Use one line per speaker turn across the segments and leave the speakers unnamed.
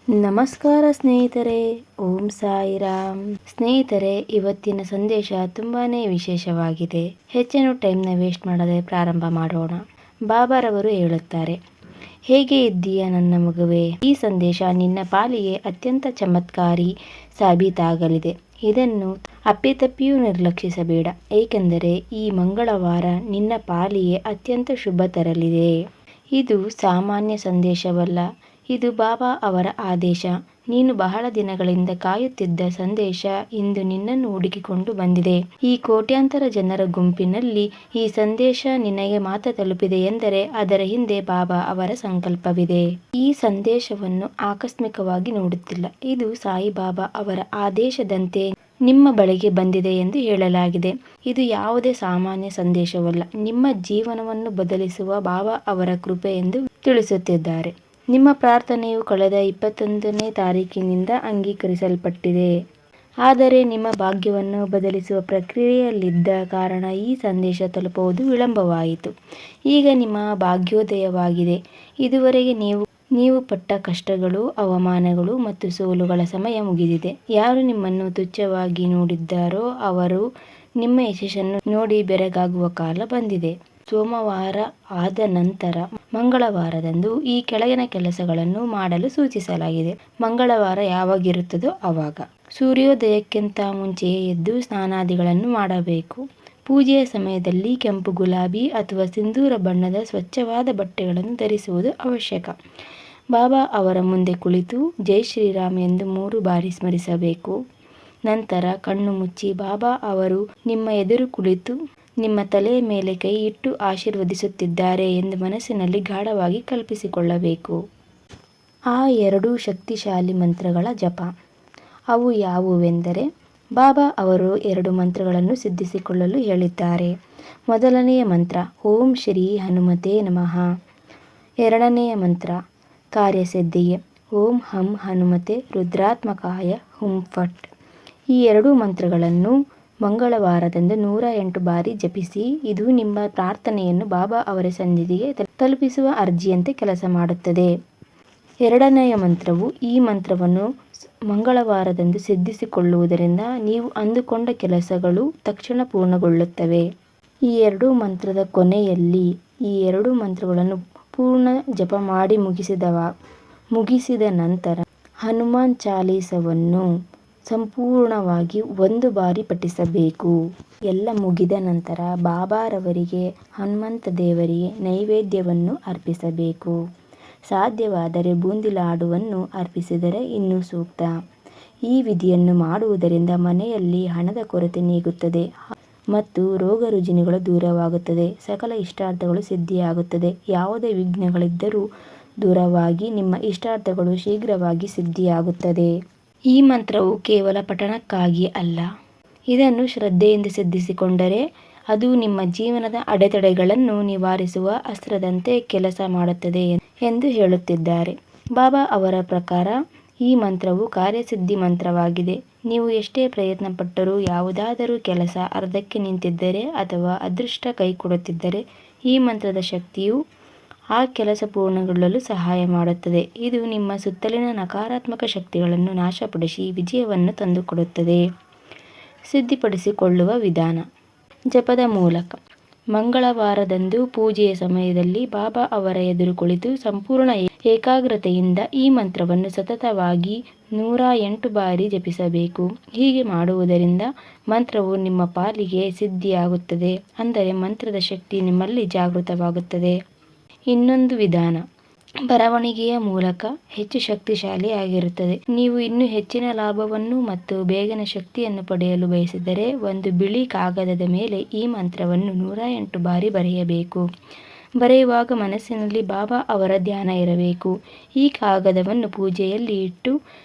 ನಮಸ್ಕಾರ ಸ್ನೇಹಿತರೆ, ಓಂ ಸಾಯಿರಾಮ್. ಸ್ನೇಹಿತರೆ, ಇವತ್ತಿನ ಸಂದೇಶ ತುಂಬಾನೇ ವಿಶೇಷವಾಗಿದೆ. ಹೆಚ್ಚಿನ ಟೈಮ್ನ ವೇಸ್ಟ್ ಮಾಡದೆ ಪ್ರಾರಂಭ ಮಾಡೋಣ. ಬಾಬಾರವರು ಹೇಳುತ್ತಾರೆ, ಹೇಗೆ ಇದ್ದೀಯ ನನ್ನ ಮಗುವೆ? ಈ ಸಂದೇಶ ನಿನ್ನ ಪಾಲಿಗೆ ಅತ್ಯಂತ ಚಮತ್ಕಾರಿ ಸಾಬೀತಾಗಲಿದೆ. ಇದನ್ನು ಅಪ್ಪಿತಪ್ಪಿಯೂ ನಿರ್ಲಕ್ಷಿಸಬೇಡ, ಏಕೆಂದರೆ ಈ ಮಂಗಳವಾರ ನಿನ್ನ ಪಾಲಿಗೆ ಅತ್ಯಂತ ಶುಭ ತರಲಿದೆ. ಇದು ಸಾಮಾನ್ಯ ಸಂದೇಶವಲ್ಲ, ಇದು ಬಾಬಾ ಅವರ ಆದೇಶ. ನೀನು ಬಹಳ ದಿನಗಳಿಂದ ಕಾಯುತ್ತಿದ್ದ ಸಂದೇಶ ಇಂದು ನಿನ್ನನ್ನು ಹುಡುಕಿಕೊಂಡು ಬಂದಿದೆ. ಈ ಕೋಟ್ಯಾಂತರ ಜನರ ಗುಂಪಿನಲ್ಲಿ ಈ ಸಂದೇಶ ನಿನಗೆ ಮಾತ್ರ ತಲುಪಿದೆ ಎಂದರೆ ಅದರ ಹಿಂದೆ ಬಾಬಾ ಅವರ ಸಂಕಲ್ಪವಿದೆ. ಈ ಸಂದೇಶವನ್ನು ಆಕಸ್ಮಿಕವಾಗಿ ನೋಡುತ್ತಿಲ್ಲ, ಇದು ಸಾಯಿಬಾಬಾ ಅವರ ಆದೇಶದಂತೆ ನಿಮ್ಮ ಬಳಿಗೆ ಬಂದಿದೆ ಎಂದು ಹೇಳಲಾಗಿದೆ. ಇದು ಯಾವುದೇ ಸಾಮಾನ್ಯ ಸಂದೇಶವಲ್ಲ, ನಿಮ್ಮ ಜೀವನವನ್ನು ಬದಲಿಸುವ ಬಾಬಾ ಅವರ ಕೃಪೆ ಎಂದು ತಿಳಿಸುತ್ತಿದ್ದಾರೆ. ನಿಮ್ಮ ಪ್ರಾರ್ಥನೆಯು ಕಳೆದ 21ನೇ ತಾರೀಕಿನಿಂದ ಅಂಗೀಕರಿಸಲ್ಪಟ್ಟಿದೆ. ಆದರೆ ನಿಮ್ಮ ಭಾಗ್ಯವನ್ನು ಬದಲಿಸುವ ಪ್ರಕ್ರಿಯೆಯಲ್ಲಿದ್ದ ಕಾರಣ ಈ ಸಂದೇಶ ತಲುಪುವುದು ವಿಳಂಬವಾಯಿತು. ಈಗ ನಿಮ್ಮ ಭಾಗ್ಯೋದಯವಾಗಿದೆ. ಇದುವರೆಗೆ ನೀವು ಪಟ್ಟ ಕಷ್ಟಗಳು, ಅವಮಾನಗಳು ಮತ್ತು ಸೋಲುಗಳ ಸಮಯ ಮುಗಿದಿದೆ. ಯಾರು ನಿಮ್ಮನ್ನು ತುಚ್ಛವಾಗಿ ನೋಡಿದ್ದಾರೋ ಅವರು ನಿಮ್ಮ ಯಶಸ್ಸನ್ನು ನೋಡಿ ಬೆರಗಾಗುವ ಕಾಲ ಬಂದಿದೆ. ಸೋಮವಾರ ಆದ ನಂತರ ಮಂಗಳವಾರದಂದು ಈ ಕೆಳಗಿನ ಕೆಲಸಗಳನ್ನು ಮಾಡಲು ಸೂಚಿಸಲಾಗಿದೆ. ಮಂಗಳವಾರ ಯಾವಾಗಿರುತ್ತದೋ ಆವಾಗ ಸೂರ್ಯೋದಯಕ್ಕಿಂತ ಮುಂಚೆಯೇ ಎದ್ದು ಸ್ನಾನಾದಿಗಳನ್ನು ಮಾಡಬೇಕು. ಪೂಜೆಯ ಸಮಯದಲ್ಲಿ ಕೆಂಪು, ಗುಲಾಬಿ ಅಥವಾ ಸಿಂಧೂರ ಬಣ್ಣದ ಸ್ವಚ್ಛವಾದ ಬಟ್ಟೆಗಳನ್ನು ಧರಿಸುವುದು ಅವಶ್ಯಕ. ಬಾಬಾ ಅವರ ಮುಂದೆ ಕುಳಿತು ಜೈ ಶ್ರೀರಾಮ್ ಎಂದು 3 ಬಾರಿ ಸ್ಮರಿಸಬೇಕು. ನಂತರ ಕಣ್ಣು ಮುಚ್ಚಿ ಬಾಬಾ ಅವರು ನಿಮ್ಮ ಎದುರು ಕುಳಿತು ನಿಮ್ಮ ತಲೆಯ ಮೇಲೆ ಕೈ ಇಟ್ಟು ಆಶೀರ್ವದಿಸುತ್ತಿದ್ದಾರೆ ಎಂದು ಮನಸ್ಸಿನಲ್ಲಿ ಗಾಢವಾಗಿ ಕಲ್ಪಿಸಿಕೊಳ್ಳಬೇಕು. ಆ 2 ಶಕ್ತಿಶಾಲಿ ಮಂತ್ರಗಳ ಜಪ. ಅವು ಯಾವುವೆಂದರೆ, ಬಾಬಾ ಅವರು 2 ಮಂತ್ರಗಳನ್ನು ಸಿದ್ಧಿಸಿಕೊಳ್ಳಲು ಹೇಳಿದ್ದಾರೆ. ಮೊದಲನೆಯ ಮಂತ್ರ ಓಂ ಶ್ರೀ ಹನುಮತೆ ನಮಃ. ಎರಡನೆಯ ಮಂತ್ರ ಕಾರ್ಯಸಿದ್ಧಿಗೆ ಓಂ ಹಂ ಹನುಮತೆ ರುದ್ರಾತ್ಮಕಾಯ ಹುಂ ಫಟ್. ಈ 2 ಮಂತ್ರಗಳನ್ನು ಮಂಗಳವಾರದಂದು 108 ಬಾರಿ ಜಪಿಸಿ. ಇದು ನಿಮ್ಮ ಪ್ರಾರ್ಥನೆಯನ್ನು ಬಾಬಾ ಅವರ ಸನ್ನಿಧಿಗೆ ತಲುಪಿಸುವ ಅರ್ಜಿಯಂತೆ ಕೆಲಸ ಮಾಡುತ್ತದೆ. ಎರಡನೆಯ ಮಂತ್ರವು ಈ ಮಂತ್ರವನ್ನು ಮಂಗಳವಾರದಂದು ಸಿದ್ಧಿಸಿಕೊಳ್ಳುವುದರಿಂದ ನೀವು ಅಂದುಕೊಂಡ ಕೆಲಸಗಳು ತಕ್ಷಣ ಪೂರ್ಣಗೊಳ್ಳುತ್ತವೆ. ಈ 2 ಮಂತ್ರದ ಕೊನೆಯಲ್ಲಿ ಈ 2 ಮಂತ್ರಗಳನ್ನು ಪೂರ್ಣ ಜಪ ಮಾಡಿ ಮುಗಿಸಿದ ನಂತರ ಹನುಮಾನ್ ಚಾಲೀಸವನ್ನು ಸಂಪೂರ್ಣವಾಗಿ 1 ಬಾರಿ ಪಠಿಸಬೇಕು. ಎಲ್ಲ ಮುಗಿದ ನಂತರ ಬಾಬಾರವರಿಗೆ, ಹನುಮಂತ ದೇವರಿಗೆ ನೈವೇದ್ಯವನ್ನು ಅರ್ಪಿಸಬೇಕು. ಸಾಧ್ಯವಾದರೆ ಬೂಂದಿ ಲಾಡುವನ್ನು ಅರ್ಪಿಸಿದರೆ ಇನ್ನೂ ಸೂಕ್ತ. ಈ ವಿಧಿಯನ್ನು ಮಾಡುವುದರಿಂದ ಮನೆಯಲ್ಲಿ ಹಣದ ಕೊರತೆ ನೀಗುತ್ತದೆ ಮತ್ತು ರೋಗ ರುಜಿನಗಳು ದೂರವಾಗುತ್ತದೆ. ಸಕಲ ಇಷ್ಟಾರ್ಥಗಳು ಸಿದ್ಧಿಯಾಗುತ್ತದೆ. ಯಾವುದೇ ವಿಘ್ನಗಳಿದ್ದರೂ ದೂರವಾಗಿ ನಿಮ್ಮ ಇಷ್ಟಾರ್ಥಗಳು ಶೀಘ್ರವಾಗಿ ಸಿದ್ಧಿಯಾಗುತ್ತದೆ. ಈ ಮಂತ್ರವು ಕೇವಲ ಪಠಣಕ್ಕಾಗಿ ಅಲ್ಲ, ಇದನ್ನು ಶ್ರದ್ಧೆಯಿಂದ ಸಿದ್ಧಿಸಿಕೊಂಡರೆ ಅದು ನಿಮ್ಮ ಜೀವನದ ಅಡೆತಡೆಗಳನ್ನು ನಿವಾರಿಸುವ ಅಸ್ತ್ರದಂತೆ ಕೆಲಸ ಮಾಡುತ್ತದೆ ಎಂದು ಹೇಳುತ್ತಿದ್ದಾರೆ. ಬಾಬಾ ಅವರ ಪ್ರಕಾರ ಈ ಮಂತ್ರವು ಕಾರ್ಯಸಿದ್ಧಿ ಮಂತ್ರವಾಗಿದೆ. ನೀವು ಎಷ್ಟೇ ಪ್ರಯತ್ನ ಪಟ್ಟರೂ, ಯಾವುದಾದರೂ ಕೆಲಸ ಅರ್ಧಕ್ಕೆ ನಿಂತಿದ್ದರೆ ಅಥವಾ ಅದೃಷ್ಟ ಕೈಕೊಡುತ್ತಿದ್ದರೆ ಈ ಮಂತ್ರದ ಶಕ್ತಿಯು ಆ ಕೆಲಸ ಪೂರ್ಣಗೊಳ್ಳಲು ಸಹಾಯ ಮಾಡುತ್ತದೆ. ಇದು ನಿಮ್ಮ ಸುತ್ತಲಿನ ನಕಾರಾತ್ಮಕ ಶಕ್ತಿಗಳನ್ನು ನಾಶಪಡಿಸಿ ವಿಜಯವನ್ನು ತಂದುಕೊಡುತ್ತದೆ. ಸಿದ್ಧಿಪಡಿಸಿಕೊಳ್ಳುವ ವಿಧಾನ. ಜಪದ ಮೂಲಕ. ಮಂಗಳವಾರದಂದು ಪೂಜೆಯ ಸಮಯದಲ್ಲಿ ಬಾಬಾ ಅವರ ಎದುರು ಕುಳಿತು ಸಂಪೂರ್ಣ ಏಕಾಗ್ರತೆಯಿಂದ ಈ ಮಂತ್ರವನ್ನು ಸತತವಾಗಿ 108 ಬಾರಿ ಜಪಿಸಬೇಕು. ಹೀಗೆ ಮಾಡುವುದರಿಂದ ಮಂತ್ರವು ನಿಮ್ಮ ಪಾಲಿಗೆ ಸಿದ್ಧಿಯಾಗುತ್ತದೆ, ಅಂದರೆ ಮಂತ್ರದ ಶಕ್ತಿ ನಿಮ್ಮಲ್ಲಿ ಜಾಗೃತವಾಗುತ್ತದೆ. ಇನ್ನೊಂದು ವಿಧಾನ ಬರವಣಿಗೆಯ ಮೂಲಕ ಹೆಚ್ಚು ಶಕ್ತಿಶಾಲಿಯಾಗಿರುತ್ತದೆ. ನೀವು ಇನ್ನೂ ಹೆಚ್ಚಿನ ಲಾಭವನ್ನು ಮತ್ತು ಬೇಗನೆ ಶಕ್ತಿಯನ್ನು ಪಡೆಯಲು ಬಯಸಿದರೆ ಒಂದು ಬಿಳಿ ಕಾಗದದ ಮೇಲೆ ಈ ಮಂತ್ರವನ್ನು 108 ಬಾರಿ ಬರೆಯಬೇಕು. ಬರೆಯುವಾಗ ಮನಸ್ಸಿನಲ್ಲಿ ಬಾಬಾ ಅವರ ಧ್ಯಾನ ಇರಬೇಕು. ಈ ಕಾಗದವನ್ನು ಪೂಜೆಯಲ್ಲಿ ಇಟ್ಟು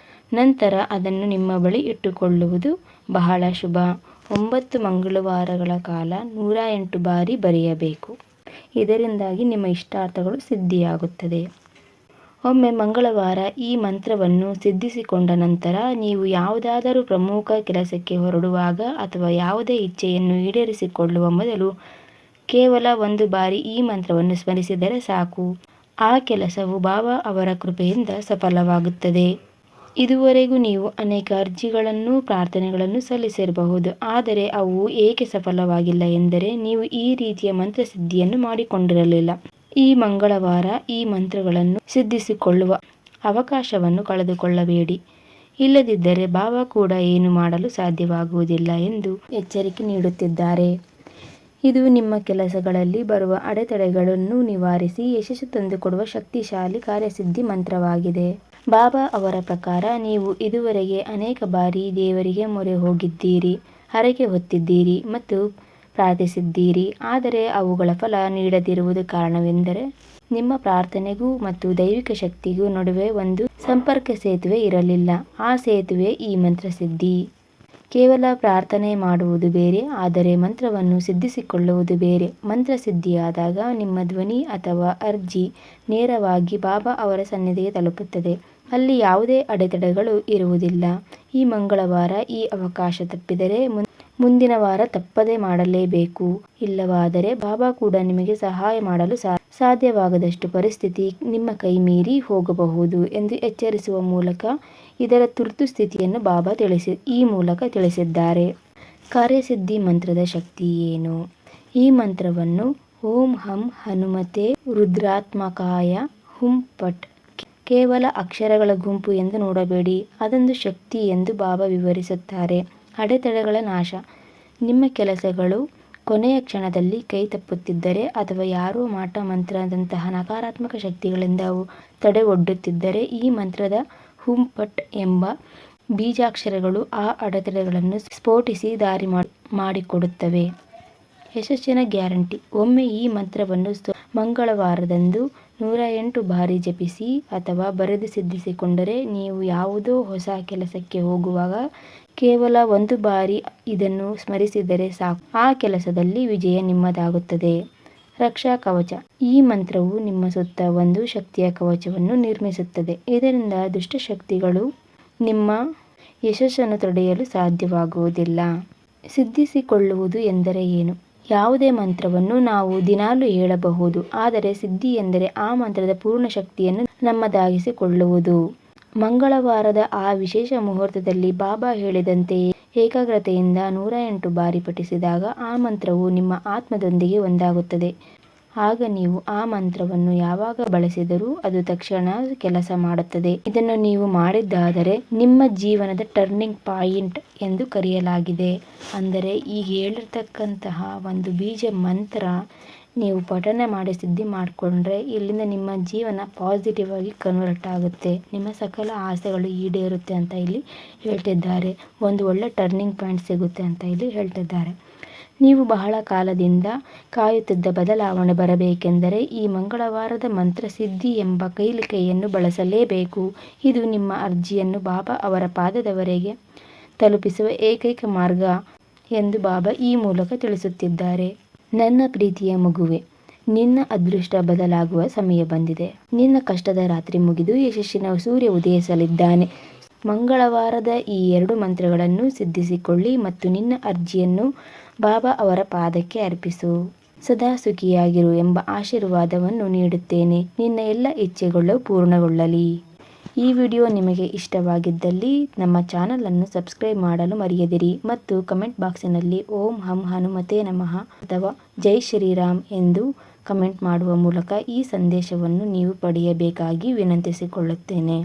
ನಂತರ ಅದನ್ನು ನಿಮ್ಮ ಬಳಿ ಇಟ್ಟುಕೊಳ್ಳುವುದು ಬಹಳ ಶುಭ. 9 ಮಂಗಳವಾರಗಳ ಕಾಲ 108 ಬಾರಿ ಬರೆಯಬೇಕು. ಇದರಿಂದಾಗಿ ನಿಮ್ಮ ಇಷ್ಟಾರ್ಥಗಳು ಸಿದ್ಧಿಯಾಗುತ್ತದೆ. ಒಮ್ಮೆ ಮಂಗಳವಾರ ಈ ಮಂತ್ರವನ್ನು ಸಿದ್ಧಿಸಿಕೊಂಡ ನಂತರ ನೀವು ಯಾವುದಾದರೂ ಪ್ರಮುಖ ಕೆಲಸಕ್ಕೆ ಹೊರಡುವಾಗ ಅಥವಾ ಯಾವುದೇ ಇಚ್ಛೆಯನ್ನು ಈಡೇರಿಸಿಕೊಳ್ಳುವ ಮೊದಲು ಕೇವಲ 1 ಬಾರಿ ಈ ಮಂತ್ರವನ್ನು ಸ್ಮರಿಸಿದರೆ ಸಾಕು. ಆ ಕೆಲಸವು ಬಾಬಾ ಅವರ ಕೃಪೆಯಿಂದ ಸಫಲವಾಗುತ್ತದೆ. ಇದುವರೆಗೂ ನೀವು ಅನೇಕ ಅರ್ಜಿಗಳನ್ನು ಪ್ರಾರ್ಥನೆಗಳನ್ನು ಸಲ್ಲಿಸಿರಬಹುದು. ಆದರೆ ಅವು ಏಕೆ ಸಫಲವಾಗಿಲ್ಲ ಎಂದರೆ ನೀವು ಈ ರೀತಿಯ ಮಂತ್ರಸಿದ್ಧಿಯನ್ನು ಮಾಡಿಕೊಂಡಿರಲಿಲ್ಲ. ಈ ಮಂಗಳವಾರ ಈ ಮಂತ್ರಗಳನ್ನು ಸಿದ್ಧಿಸಿಕೊಳ್ಳುವ ಅವಕಾಶವನ್ನು ಕಳೆದುಕೊಳ್ಳಬೇಡಿ. ಇಲ್ಲದಿದ್ದರೆ ಬಾಬಾ ಕೂಡ ಏನು ಮಾಡಲು ಸಾಧ್ಯವಾಗುವುದಿಲ್ಲ ಎಂದು ಎಚ್ಚರಿಕೆ ನೀಡುತ್ತಿದ್ದಾರೆ. ಇದು ನಿಮ್ಮ ಕೆಲಸಗಳಲ್ಲಿ ಬರುವ ಅಡೆತಡೆಗಳನ್ನು ನಿವಾರಿಸಿ ಯಶಸ್ಸು ತಂದುಕೊಡುವ ಶಕ್ತಿಶಾಲಿ ಕಾರ್ಯಸಿದ್ಧಿ ಮಂತ್ರವಾಗಿದೆ. ಬಾಬಾ ಅವರ ಪ್ರಕಾರ ನೀವು ಇದುವರೆಗೆ ಅನೇಕ ಬಾರಿ ದೇವರಿಗೆ ಮೊರೆ ಹೋಗಿದ್ದೀರಿ, ಹರಕೆ ಹೊತ್ತಿದ್ದೀರಿ ಮತ್ತು ಪ್ರಾರ್ಥಿಸಿದ್ದೀರಿ. ಆದರೆ ಅವುಗಳ ಫಲ ನೀಡದಿರುವುದು ಕಾರಣವೆಂದರೆ ನಿಮ್ಮ ಪ್ರಾರ್ಥನೆಗೂ ಮತ್ತು ದೈವಿಕ ಶಕ್ತಿಗೂ ನಡುವೆ ಒಂದು ಸಂಪರ್ಕ ಸೇತುವೆ ಇರಲಿಲ್ಲ. ಆ ಸೇತುವೆ ಈ ಮಂತ್ರಸಿದ್ಧಿ. ಕೇವಲ ಪ್ರಾರ್ಥನೆ ಮಾಡುವುದು ಬೇರೆ, ಆದರೆ ಮಂತ್ರವನ್ನು ಸಿದ್ಧಿಸಿಕೊಳ್ಳುವುದು ಬೇರೆ. ಮಂತ್ರಸಿದ್ಧಿಯಾದಾಗ ನಿಮ್ಮ ಧ್ವನಿ ಅಥವಾ ಅರ್ಜಿ ನೇರವಾಗಿ ಬಾಬಾ ಅವರ ಸನ್ನಿಧಿಗೆ ತಲುಪುತ್ತದೆ. ಅಲ್ಲಿ ಯಾವುದೇ ಅಡೆತಡೆಗಳು ಇರುವುದಿಲ್ಲ. ಈ ಮಂಗಳವಾರ ಈ ಅವಕಾಶ ತಪ್ಪಿದರೆ ಮುಂದಿನ ವಾರ ತಪ್ಪದೆ ಮಾಡಲೇಬೇಕು. ಇಲ್ಲವಾದರೆ ಬಾಬಾ ಕೂಡ ನಿಮಗೆ ಸಹಾಯ ಮಾಡಲು ಸಾಧ್ಯವಾಗದಷ್ಟು ಪರಿಸ್ಥಿತಿ ನಿಮ್ಮ ಕೈ ಮೀರಿ ಹೋಗಬಹುದು ಎಂದು ಎಚ್ಚರಿಸುವ ಮೂಲಕ ಇದರ ತುರ್ತು ಸ್ಥಿತಿಯನ್ನು ಬಾಬಾ ಈ ಮೂಲಕ ತಿಳಿಸಿದ್ದಾರೆ. ಕಾರ್ಯಸಿದ್ಧಿ ಮಂತ್ರದ ಶಕ್ತಿ ಏನು? ಈ ಮಂತ್ರವನ್ನು ಓಂ ಹಂ ಹನುಮತೆ ರುದ್ರಾತ್ಮಕಾಯ ಹುಂ ಪಟ್ ಕೇವಲ ಅಕ್ಷರಗಳ ಗುಂಪು ಎಂದು ನೋಡಬೇಡಿ, ಅದೊಂದು ಶಕ್ತಿ ಎಂದು ಬಾಬಾ ವಿವರಿಸುತ್ತಾರೆ. ಅಡೆತಡೆಗಳ ನಾಶ. ನಿಮ್ಮ ಕೆಲಸಗಳು ಕೊನೆಯ ಕ್ಷಣದಲ್ಲಿ ಕೈ ತಪ್ಪುತ್ತಿದ್ದರೆ ಅಥವಾ ಯಾರೋ ಮಾಟ ಮಂತ್ರದಂತಹ ನಕಾರಾತ್ಮಕ ಶಕ್ತಿಗಳಿಂದ ಅವು ತಡೆ ಒಡ್ಡುತ್ತಿದ್ದರೆ ಈ ಮಂತ್ರದ ಹುಂ ಪಟ್ ಎಂಬ ಬೀಜಾಕ್ಷರಗಳು ಆ ಅಡೆತಡೆಗಳನ್ನು ಸ್ಫೋಟಿಸಿ ದಾರಿ ಮಾಡಿಕೊಡುತ್ತವೆ. ಯಶಸ್ಸಿನ ಗ್ಯಾರಂಟಿ. ಒಮ್ಮೆ ಈ ಮಂತ್ರವನ್ನು ಮಂಗಳವಾರದಂದು 108 ಬಾರಿ ಜಪಿಸಿ ಅಥವಾ ಬರೆದು ಸಿದ್ಧಿಸಿಕೊಂಡರೆ ನೀವು ಯಾವುದೋ ಹೊಸ ಕೆಲಸಕ್ಕೆ ಹೋಗುವಾಗ ಕೇವಲ 1 ಬಾರಿ ಇದನ್ನು ಸ್ಮರಿಸಿದರೆ ಸಾಕು, ಆ ಕೆಲಸದಲ್ಲಿ ವಿಜಯ ನಿಮ್ಮದಾಗುತ್ತದೆ. ರಕ್ಷಾ ಕವಚ. ಈ ಮಂತ್ರವು ನಿಮ್ಮ ಸುತ್ತ ಒಂದು ಶಕ್ತಿಯ ಕವಚವನ್ನು ನಿರ್ಮಿಸುತ್ತದೆ. ಇದರಿಂದ ದುಷ್ಟಶಕ್ತಿಗಳು ನಿಮ್ಮ ಯಶಸ್ಸನ್ನು ತಡೆಯಲು ಸಾಧ್ಯವಾಗುವುದಿಲ್ಲ. ಸಿದ್ಧಿಸಿಕೊಳ್ಳುವುದು ಎಂದರೆ ಏನು? ಯಾವುದೇ ಮಂತ್ರವನ್ನು ನಾವು ದಿನಾಲೂ ಹೇಳಬಹುದು, ಆದರೆ ಸಿದ್ಧಿ ಎಂದರೆ ಆ ಮಂತ್ರದ ಪೂರ್ಣ ಶಕ್ತಿಯನ್ನು ನಮ್ಮದಾಗಿಸಿಕೊಳ್ಳುವುದು. ಮಂಗಳವಾರದ ಆ ವಿಶೇಷ ಮುಹೂರ್ತದಲ್ಲಿ ಬಾಬಾ ಹೇಳಿದಂತೆಯೇ ಏಕಾಗ್ರತೆಯಿಂದ 108 ಬಾರಿ ಪಠಿಸಿದಾಗ ಆ ಮಂತ್ರವು ನಿಮ್ಮ ಆತ್ಮದೊಂದಿಗೆ ಒಂದಾಗುತ್ತದೆ. ಆಗ ನೀವು ಆ ಮಂತ್ರವನ್ನು ಯಾವಾಗ ಬಳಸಿದರೂ ಅದು ತಕ್ಷಣ ಕೆಲಸ ಮಾಡುತ್ತದೆ. ಇದನ್ನು ನೀವು ಮಾಡಿದ್ದಾದರೆ ನಿಮ್ಮ ಜೀವನದ ಟರ್ನಿಂಗ್ ಪಾಯಿಂಟ್ ಎಂದು ಕರೆಯಲಾಗಿದೆ. ಅಂದರೆ ಈಗ ಹೇಳಿರ್ತಕ್ಕಂತಹ ಒಂದು ಬೀಜ ಮಂತ್ರ ನೀವು ಪಠನೆ ಮಾಡಿ ಸಿದ್ಧಿ ಮಾಡಿಕೊಂಡ್ರೆ ಇಲ್ಲಿಂದ ನಿಮ್ಮ ಜೀವನ ಪಾಸಿಟಿವ್ ಆಗಿ ಕನ್ವರ್ಟ್ ಆಗುತ್ತೆ. ನಿಮ್ಮ ಸಕಲ ಆಸೆಗಳು ಈಡೇರುತ್ತೆ ಅಂತ ಇಲ್ಲಿ ಹೇಳ್ತಿದ್ದಾರೆ. ಒಂದು ಒಳ್ಳೆ ಟರ್ನಿಂಗ್ ಪಾಯಿಂಟ್ ಸಿಗುತ್ತೆ ಅಂತ ಇಲ್ಲಿ ಹೇಳ್ತಿದ್ದಾರೆ. ನೀವು ಬಹಳ ಕಾಲದಿಂದ ಕಾಯುತ್ತಿದ್ದ ಬದಲಾವಣೆ ಬರಬೇಕೆಂದರೆ ಈ ಮಂಗಳವಾರದ ಮಂತ್ರಸಿದ್ಧಿ ಎಂಬ ಕೈಲಿಕೆಯನ್ನು ಬಳಸಲೇಬೇಕು. ಇದು ನಿಮ್ಮ ಅರ್ಜಿಯನ್ನು ಬಾಬಾ ಅವರ ಪಾದದವರೆಗೆ ತಲುಪಿಸುವ ಏಕೈಕ ಮಾರ್ಗ ಎಂದು ಬಾಬಾ ಈ ಮೂಲಕ ತಿಳಿಸುತ್ತಿದ್ದಾರೆ. ನನ್ನ ಪ್ರೀತಿಯ ಮಗುವೆ, ನಿನ್ನ ಅದೃಷ್ಟ ಬದಲಾಗುವ ಸಮಯ ಬಂದಿದೆ. ನಿನ್ನ ಕಷ್ಟದ ರಾತ್ರಿ ಮುಗಿದು ಯಶಸ್ಸಿನ ಸೂರ್ಯ ಉದಯಿಸಲಿದ್ದಾನೆ. ಮಂಗಳವಾರದ ಈ 2 ಮಂತ್ರಗಳನ್ನು ಸಿದ್ಧಿಸಿಕೊಳ್ಳಿ ಮತ್ತು ನಿನ್ನ ಅರ್ಜಿಯನ್ನು ಬಾಬಾ ಅವರ ಪಾದಕ್ಕೆ ಅರ್ಪಿಸು. ಸದಾ ಸುಖಿಯಾಗಿರು ಎಂಬ ಆಶೀರ್ವಾದವನ್ನು ನೀಡುತ್ತೇನೆ. ನಿನ್ನ ಎಲ್ಲ ಇಚ್ಛೆಗಳು ಪೂರ್ಣಗೊಳ್ಳಲಿ. ಈ ವಿಡಿಯೋ ನಿಮಗೆ ಇಷ್ಟವಾಗಿದ್ದಲ್ಲಿ ನಮ್ಮ ಚಾನಲನ್ನು ಸಬ್ಸ್ಕ್ರೈಬ್ ಮಾಡಲು ಮರೆಯದಿರಿ ಮತ್ತು ಕಮೆಂಟ್ ಬಾಕ್ಸಿನಲ್ಲಿ ಓಂ ಹಂ ಹನುಮತೆ ನಮಃ ಅಥವಾ ಜೈ ಶ್ರೀರಾಮ್ ಎಂದು ಕಮೆಂಟ್ ಮಾಡುವ ಮೂಲಕ ಈ ಸಂದೇಶವನ್ನು ನೀವು ಪಡೆಯಬೇಕಾಗಿ ವಿನಂತಿಸಿಕೊಳ್ಳುತ್ತೇನೆ.